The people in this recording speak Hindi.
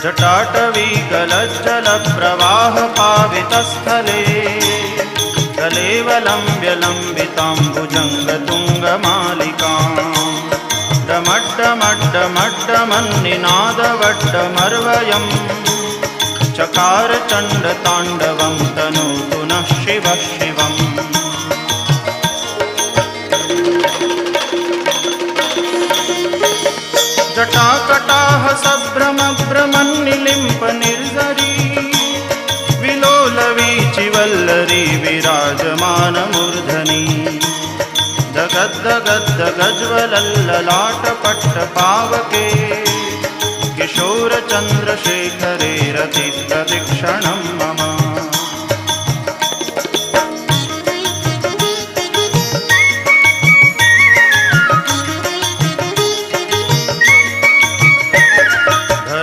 जटाटवीगलज्जलप्रवाहपावितस्थले कलेवलम्ब्य लम्बिताम्बुजङ्गतुङ्गमालिकाम् डमड्डमड्डमड्डमन्निनादवड्डमर्वयम् चकार चण्डताण्डवं तनोतु नः शिवः शिवम्। जटाकटाह सभ्रमभ्रमन्निलिम्प निर्झरी विलोलवीचिवल्लरी विराजमानमूर्धनि दगद्दगद्दगज्ज्वलल्ललाटपट्टपावके किशोरचन्द्रशेखरे रतिप्रदक्षिणम्